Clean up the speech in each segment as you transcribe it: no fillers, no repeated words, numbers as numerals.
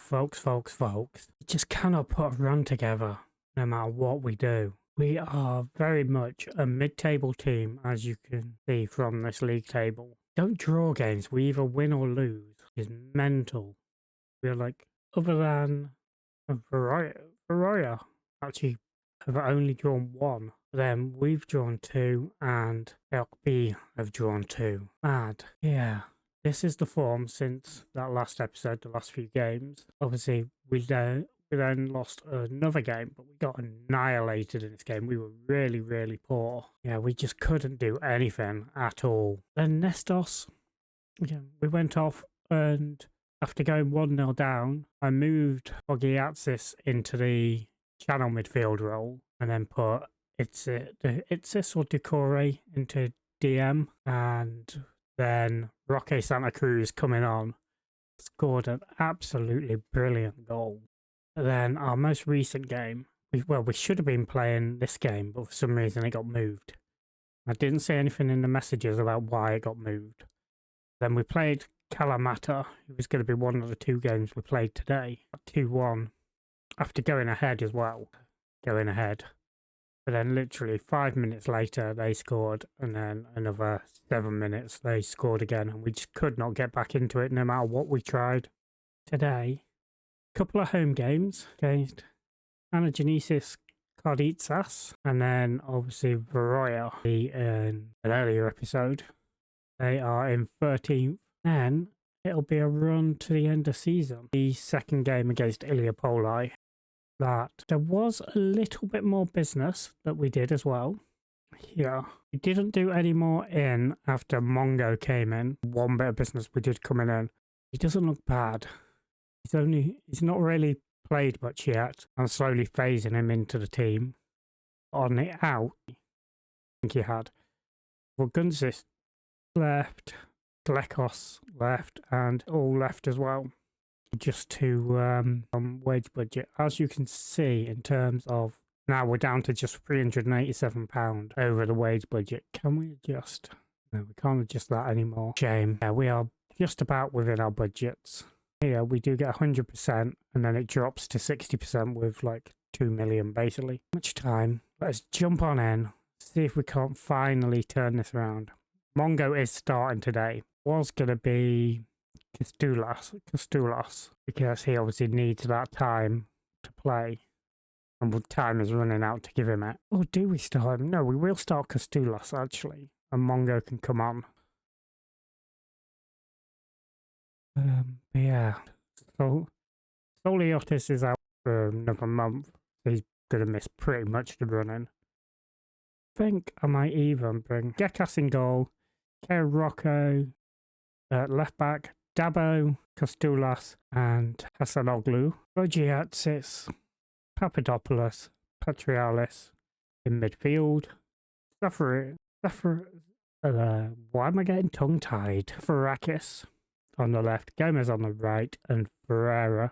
folks. We just cannot put a run together no matter what we do. We are very much a mid-table team, as you can see from this league table. Don't draw games. We either win or lose. It's mental. We're like, other than Varroya actually have only drawn one. Then we've drawn two, and LB have drawn two. Mad. Yeah. This is the form since that last episode, the last few games. Obviously, we then lost another game, but we got annihilated in this game. We were really, really poor. Yeah, we just couldn't do anything at all. Then Nestos, again, we went off, and after going 1-0 down, I moved Ogiatsis into the channel midfield role, and then put Itsis or Decore into DM, and then Roque Santa Cruz coming on, scored an absolutely brilliant goal. And then our most recent game, we should have been playing this game, but for some reason it got moved. I didn't see anything in the messages about why it got moved. Then we played Kalamata. It was going to be one of the two games we played today. 2-1. After going ahead as well. But then literally 5 minutes later they scored, and then another 7 minutes they scored again, and we just could not get back into it no matter what we tried. Today, a couple of home games against Anagenesis Carditsas, and then obviously Varroya in an earlier episode. They are in 13th. Then it'll be a run to the end of season. The second game against Iliopoli. That there was a little bit more business that we did as well. Yeah, we didn't do any more in after Mongo came in. One bit of business we did coming in. He doesn't look bad. He's not really played much yet. I'm slowly phasing him into the team. On the out, I think he had. Well, Gunsis left, Glekos left, and all left as well. Just to wage budget, as you can see, in terms of now we're down to just £387 over the wage budget. Can we adjust? No, we can't adjust that anymore. Shame. Yeah, we are just about within our budgets. Here we do get 100%, and then it drops to 60% with like 2 million basically. Much time. Let's jump on in, see if we can't finally turn this around. Mongo is starting today. Was gonna be Castulas, because he obviously needs that time to play, and time is running out to give him it. Or do we start him? No, we will start Castulas actually, and Mongo can come on. But yeah, so Soliotis is out for another month, so he's gonna miss pretty much the running. I think I might even bring Gekas in goal, Rocco left back, Dabo, Castulas, and Hasanoglu. Ogiatsis, Papadopoulos, Patrialis in midfield. Why am I getting tongue-tied? Varakis on the left, Gomez on the right, and Ferreira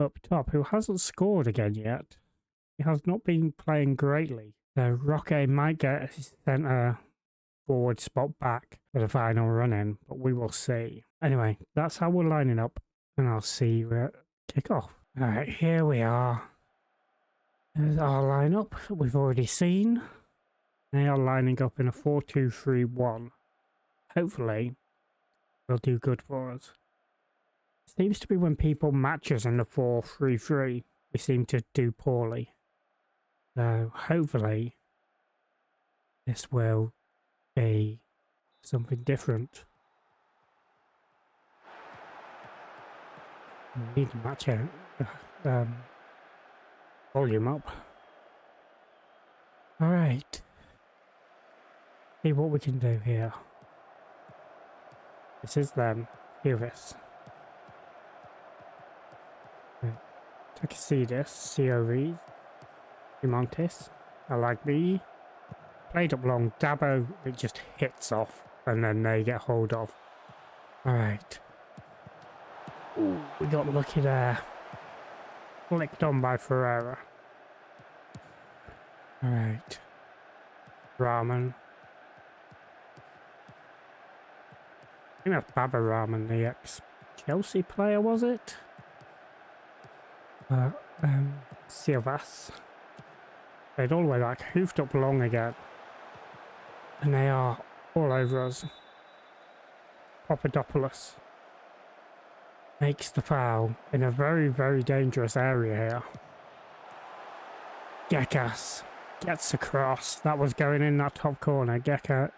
up top, who hasn't scored again yet. He has not been playing greatly. So Roque might get his centre forward spot back for the final run-in, but we will see. Anyway, that's how we're lining up, and I'll see you at kick-off. Alright, here we are. There's our lineup that we've already seen. They are lining up in a 4-2-3-1. Hopefully, they'll do good for us. Seems to be when people match us in the 4-3-3, we seem to do poorly. So, hopefully, this will be something different. We need to match our volume up. Alright. See what we can do here. This is them. Hear this. Takisidis, Ciories, Montes, I like me. Played up long, Dabo, it just hits off, and then they get hold of. Alright. Ooh, we got lucky there. Flicked on by Ferreira. Alright. Rahman. I think that's Baba Rahman, the ex-Chelsea player, was it? But, Silvas played all the way back, hoofed up long again. And they are all over us. Papadopoulos makes the foul in a very, very dangerous area here. Gekas gets across. That was going in that top corner. Gekas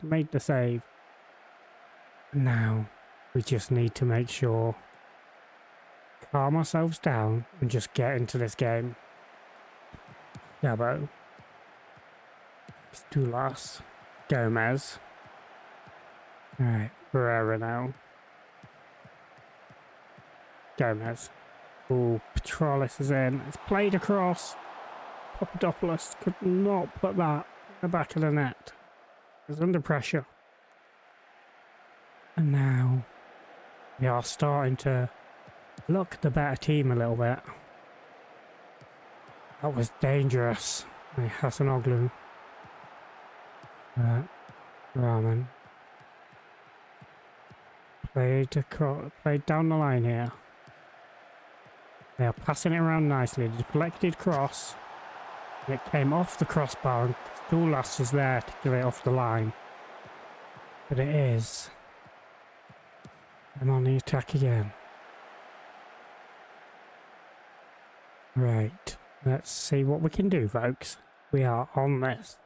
made the save. Now we just need to make sure, calm ourselves down and just get into this game. Dabo. Stulas. Gomez. Alright, Pereira now. Gomez. Oh, Petralis is in. It's played across. Papadopoulos could not put that in the back of the net. He's under pressure. And now we are starting to look the better team a little bit. That was dangerous. Hasanoglu. Rahman. Played down the line here. They are passing it around nicely. The deflected cross. It came off the crossbar and Stulas was there to get it off the line. But it is. I'm on the attack again. Right. Let's see what we can do, folks. We are on this.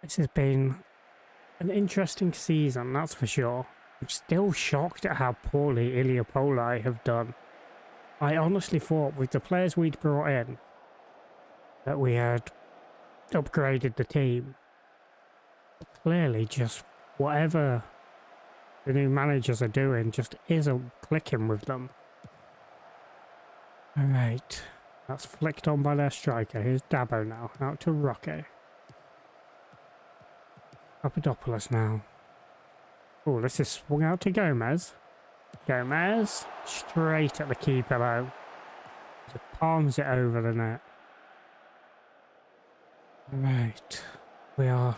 This has been an interesting season, that's for sure. I'm still shocked at how poorly Iliopoli have done. I honestly thought with the players we'd brought in that we had upgraded the team. But clearly just whatever the new managers are doing just isn't clicking with them. Alright, that's flicked on by their striker. Here's Dabo now, out to Roque. Papadopoulos now. Oh, this is swung out to Gomez. Gomez, straight at the keeper though. Just palms it over the net. Right, we are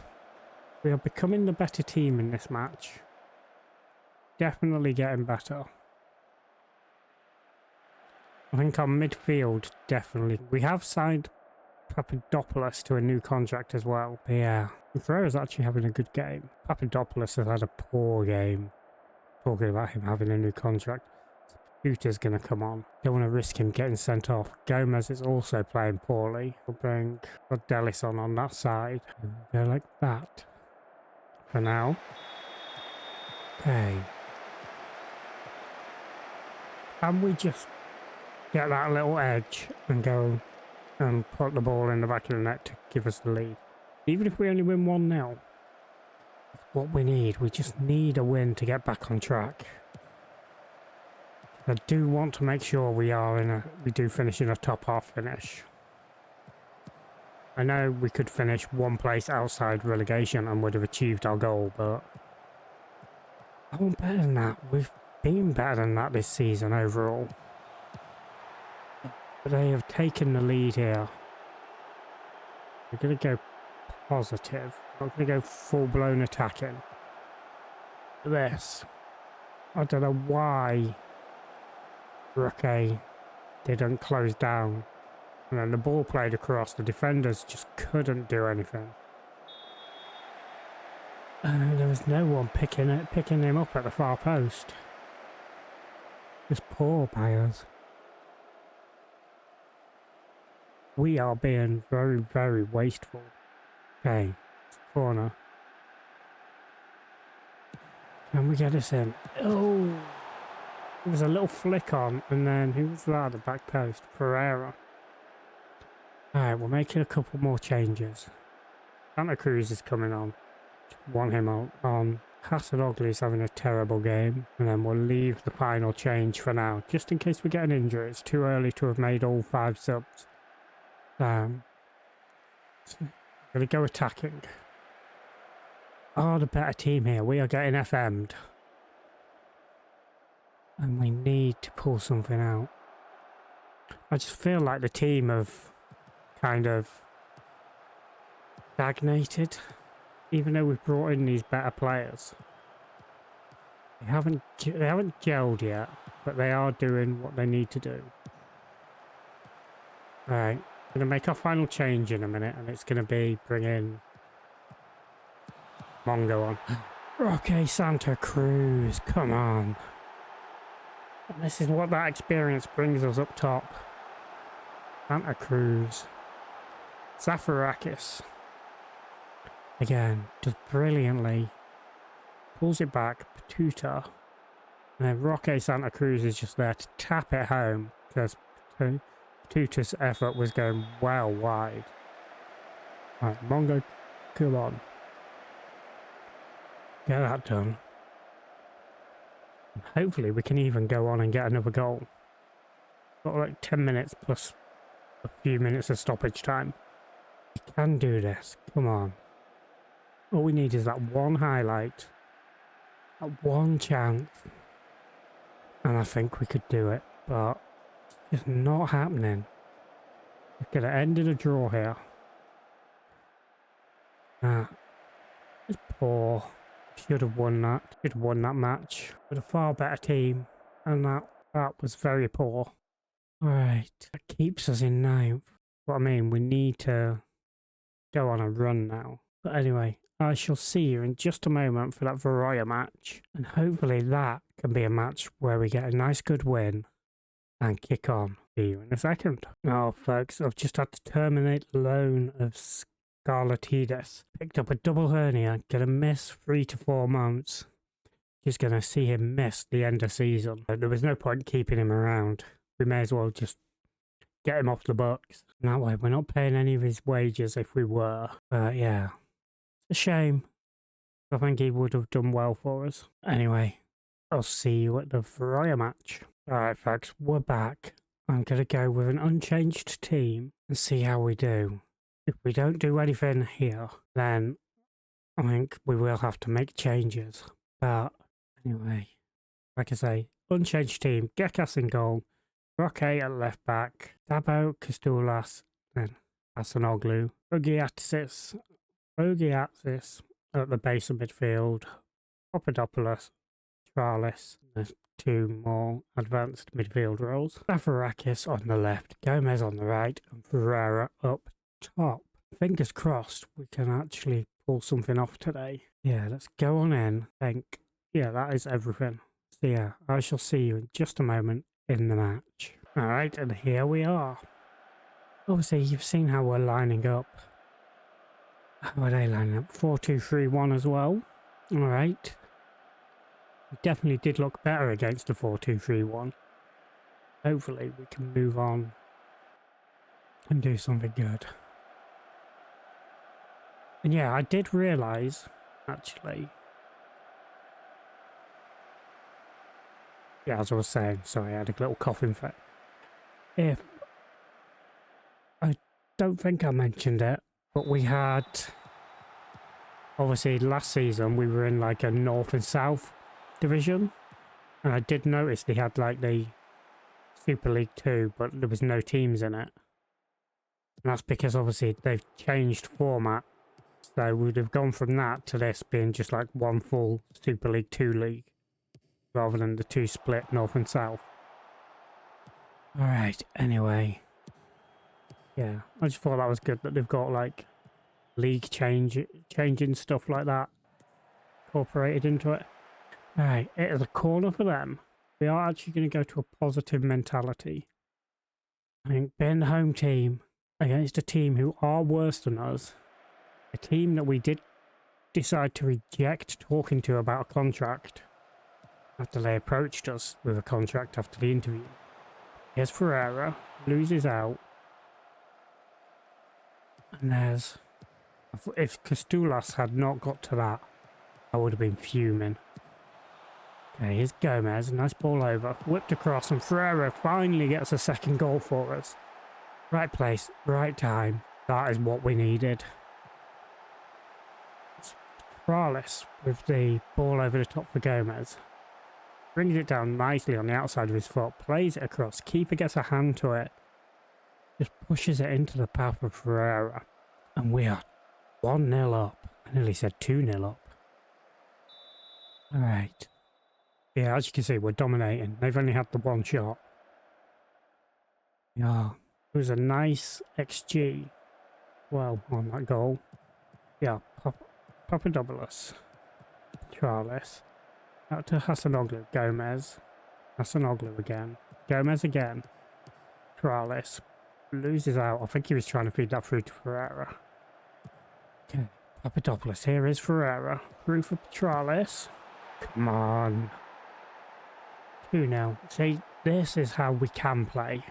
becoming the better team in this match. Definitely getting better. I think our midfield definitely. We have signed Papadopoulos to a new contract as well. But yeah, Ferreira's actually having a good game. Papadopoulos has had a poor game. Talking about him having a new contract. Peter's going to come on. Don't want to risk him getting sent off. Gomez is also playing poorly. We'll bring Rodelis on that side. Go like that. For now. Okay. Can we just get that little edge and go and put the ball in the back of the net to give us the lead? Even if we only win 1-0. What we need. We just need a win to get back on track. I do want to make sure we do finish in a top half finish. I know we could finish one place outside relegation and would have achieved our goal, but I want better than that. We've been better than that this season overall. But they have taken the lead here. We're going to go positive. Not going to go full-blown attacking. This. I don't know why Roque didn't close down. And then the ball played across. The defenders just couldn't do anything. There was no one picking him up at the far post. Just poor by us. We are being very, very wasteful. Okay, corner. Can we get this in? Oh! There was a little flick on, and then who was that at the back post? Pereira. Alright, we're making a couple more changes. Santa Cruz is coming on. Want him on. Hasanoglu is having a terrible game, and then we'll leave the final change for now, just in case we get an injury. It's too early to have made all 5 subs. Gonna go attacking. Oh, the better team here. We are getting FM'd. And we need to pull something out. I just feel like the team have kind of stagnated. Even though we've brought in these better players. They haven't gelled yet. but they are doing what they need to do. Alright, we're going to make our final change in a minute, and it's going to be bringing Mongo on. Roque Santa Cruz, come on. And this is what that experience brings us up top. Santa Cruz. Zafarakis. Again, does brilliantly. Pulls it back. Patuta. And then Roque Santa Cruz is just there to tap it home. Because Patuta's effort was going well wide. Right, Mongo, come on. Get that done. And hopefully we can even go on and get another goal. Got like 10 minutes plus a few minutes of stoppage time. We can do this. Come on. All we need is that one highlight. That one chance. And I think we could do it. But it's not happening. We're going to end in a draw here. It's poor. Should have won that. Should have won that match with a far better team, and that was very poor. Alright, that keeps us in ninth. What I mean, we need to go on a run now. But anyway, I shall see you in just a moment for that Varroya match, and hopefully that can be a match where we get a nice good win and kick on. See you in a second. Now, folks, I've just had to terminate the loan of Scarlatides. Picked up a double hernia, gonna miss 3 to 4 months. Just gonna see him miss the end of season. There was no point keeping him around. We may as well just get him off the books. And that way, we're not paying any of his wages if we were. But yeah, it's a shame. I think he would have done well for us. Anyway, I'll see you at the Varroya match. Alright, folks, we're back. I'm gonna go with an unchanged team and see how we do. If we don't do anything here, then I think we will have to make changes. But anyway, like I say, unchanged team, Gekas in goal, Roque at left back, Dabo, Castulas, then Hasanoglu, Ogiatis at the base of midfield, Papadopoulos, Tralis, there's 2 more advanced midfield roles, Zafarakis on the left, Gomez on the right, and Ferreira up top. Fingers crossed we can actually pull something off today. Yeah, let's go on in. Yeah, that is everything. So yeah, I shall see you in just a moment in the match. Alright, and here we are. Obviously, you've seen how we're lining up. How are they lining up? 4-2-3-1 as well. Alright. We definitely did look better against the 4-2-3-1. Hopefully we can move on and do something good. And yeah, I did realise, actually, yeah, as I was saying, sorry, I had a little coughing fit. I don't think I mentioned it, but we had, obviously last season we were in like a North and South division, and I did notice they had like the Super League 2, but there was no teams in it. And that's because obviously they've changed format. So we'd have gone from that to this being just like one full Super League 2 league, rather than the 2 split North and South. Alright, anyway. Yeah, I just thought that was good that they've got like league changing stuff like that incorporated into it. Alright, it is a corner for them. We are actually going to go to a positive mentality. I think being the home team against a team who are worse than us, a team that we did decide to reject talking to about a contract after they approached us with a contract after the interview. Here's Ferreira, loses out. And there's... if Castulas had not got to that, I would have been fuming. Okay, here's Gomez, nice ball over, whipped across, and Ferreira finally gets a second goal for us. Right place, right time, that is what we needed. Tralis with the ball over the top for Gomez. Brings it down nicely on the outside of his foot, plays it across, keeper gets a hand to it, just pushes it into the path of Ferreira. And we are 1-0 up. I nearly said 2-0 up. Alright. Yeah, as you can see, we're dominating. They've only had the one shot. Yeah, it was a nice XG. Well, on that goal. Yeah, Papadopoulos. Charles. Out to Hasanoglu. Gomez. Hasanoglu again. Gomez again. Charles. Loses out. I think he was trying to feed that through to Ferreira. Okay. Papadopoulos. Here is Ferreira. Through for Charles. Come on. 2-0. See, this is how we can play.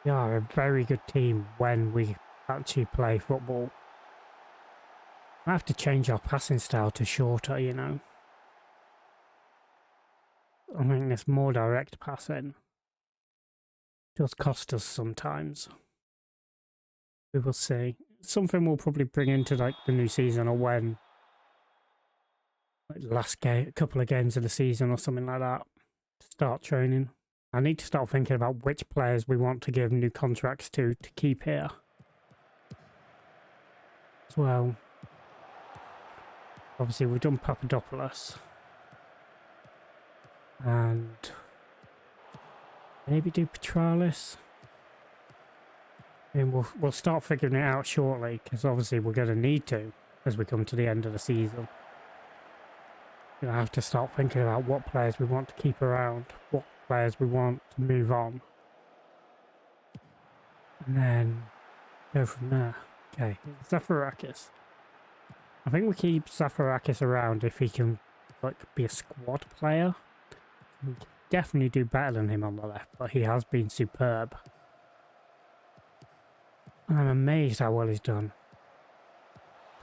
We are a very good team when we actually play football. I have to change our passing style to shorter, you know. I think it's more direct passing. Does cost us sometimes. We will see. Something we'll probably bring into like the new season, or when like last game, a couple of games of the season or something like that. Start training. I need to start thinking about which players we want to give new contracts to keep here. As well. Obviously we've done Papadopoulos. And maybe do Petralis. And we'll start figuring it out shortly, because obviously we're going to need to as we come to the end of the season. I have to start thinking about what players we want to keep around, what players we want to move on, and then go from there. Okay, Zafarakis. I think we keep Zafarakis around if he can like be a squad player. We can definitely do better than him on the left, but he has been superb. I'm amazed how well he's done.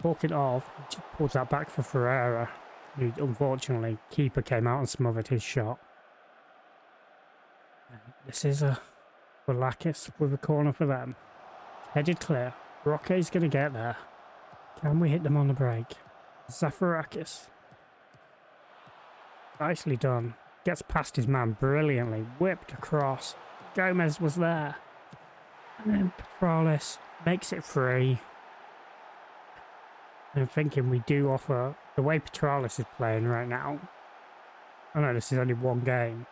Talking of, he just pulled that back for Ferreira. Who, unfortunately, keeper came out and smothered his shot. This is a Balakis with a corner for them. Headed clear. Roque's going to get there. Can we hit them on the break? Zafarakis. Nicely done. Gets past his man brilliantly. Whipped across. Gomez was there. And then Petralis makes it free. I'm thinking we do offer, the way Petralis is playing right now, I know this is only one game,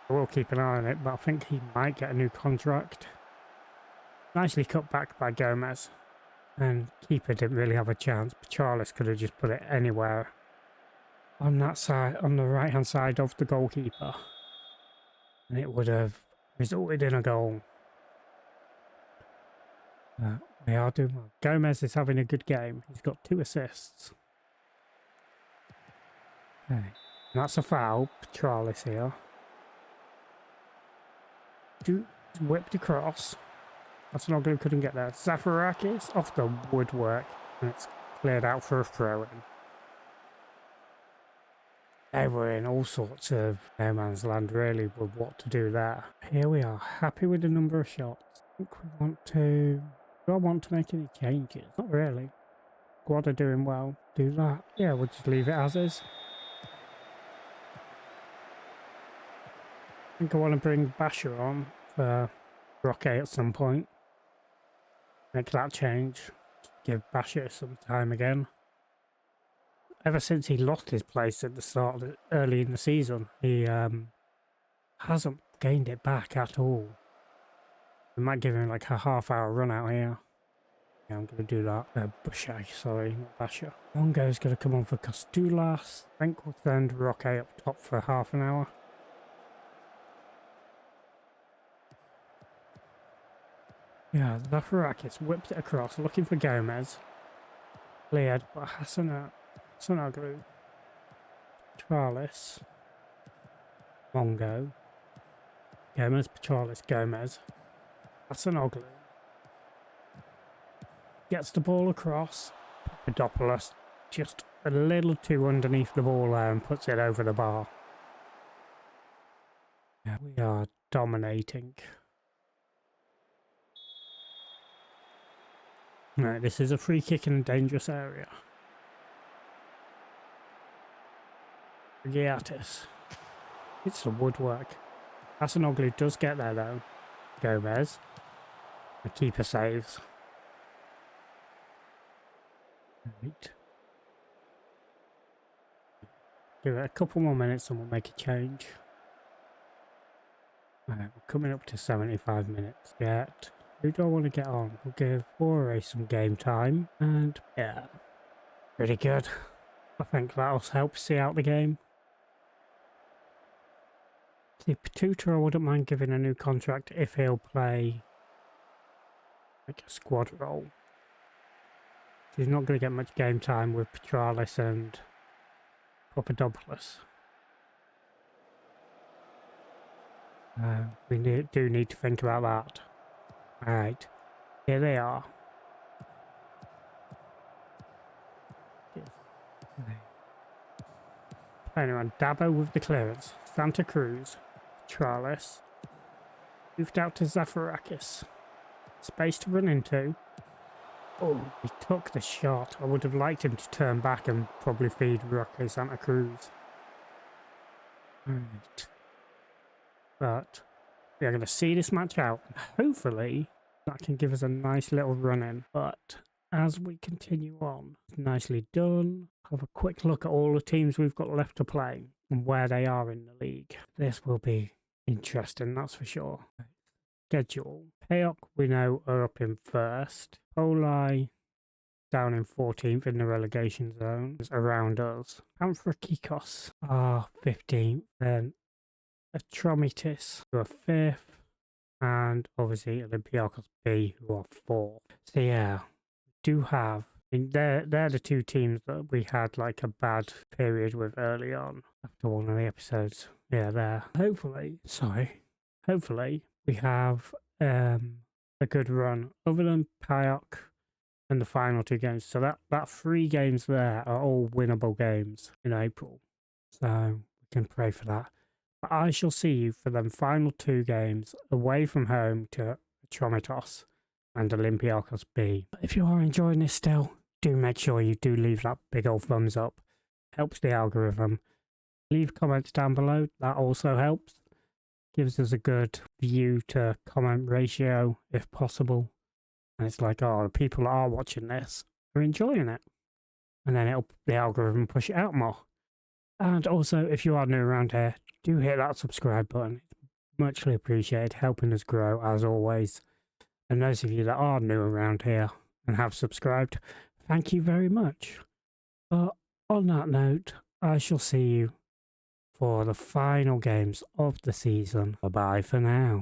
I will keep an eye on it, but I think he might get a new contract. Nicely cut back by Gomez, and keeper didn't really have a chance. Petralis could have just put it anywhere on that side, on the right hand side of the goalkeeper, and it would have resulted in a goal. We are doing well. Gomez is having a good game. He's got 2 assists. Okay. And that's a foul. Petralis here. Whipped across. That's not good. Couldn't get there. Zafarakis off the woodwork. And it's cleared out for a throw-in. They were in all sorts of no man's land really with what to do there. Here we are. Happy with the number of shots. I think we want to... Do I want to make any changes? Not really. Squad are doing well. Do that. Yeah, we'll just leave it as is. I think I want to bring Basher on for Roque at some point. Make that change. Give Basher some time again. Ever since he lost his place at the start, early in the season, he hasn't gained it back at all. We might give him like a half-hour run out here. Yeah, I'm going to do that. Bushay, sorry, not Basher. Mongo's going to come on for Costulas. I think we'll send Roque up top for half an hour. Yeah, Zafarakis whips it across, looking for Gomez. Cleared, but Hasanoglu. Petralis. Mongo. Gomez, Petralis, Gomez. Hasanoglu. Gets the ball across. Papadopoulos just a little too underneath the ball there and puts it over the bar. Yeah, we are dominating. No, this is a free kick in a dangerous area. Giatis. It's the woodwork. Hasanoglu does get there though. Gomez. The keeper saves. Right. Give it a couple more minutes and we'll make a change. We're coming up to 75 minutes yet. Who do I want to get on? We'll give Ore some game time. And yeah, pretty good. I think that'll help see out the game. The Patuta, I wouldn't mind giving a new contract if he'll play like a squad role. He's not going to get much game time with Petralis and Papadopoulos. We do need to think about that. Alright, here they are. Playing around Dabo with the clearance. Santa Cruz, Petralis. Moved out to Zafarakis. Space to run into. Oh, he took the shot. I would have liked him to turn back and probably feed Roque Santa Cruz. Alright. But we are going to see this match out. Hopefully that can give us a nice little run in. But as we continue on, nicely done. Have a quick look at all the teams we've got left to play and where they are in the league. This will be interesting, that's for sure. Schedule. Payok, we know, are up in first. Poli down in 14th in the relegation zone. It's around us. Amphrakikos are 15th. Then Atromitis, who are 5th. And obviously Olympiacos B, who are 4th. So yeah, we do have... they're the two teams that we had like a bad period with early on after one of the episodes. Yeah, there. Hopefully we have a good run other than Payok and the final 2 games. So that 3 games there are all winnable games in April. So we can pray for that. But I shall see you for them final 2 games away from home to Atromitos and Olympiacos B. But if you are enjoying this still, do make sure you do leave that big old thumbs up. Helps the algorithm. Leave comments down below. That also helps. Gives us a good view to comment ratio if possible. And it's like, oh, the people that are watching this are enjoying it. And then the algorithm push it out more. And also, if you are new around here, do hit that subscribe button. It's muchly appreciated, helping us grow as always. And those of you that are new around here and have subscribed, thank you very much. But on that note, I shall see you for the final games of the season. Bye-bye for now.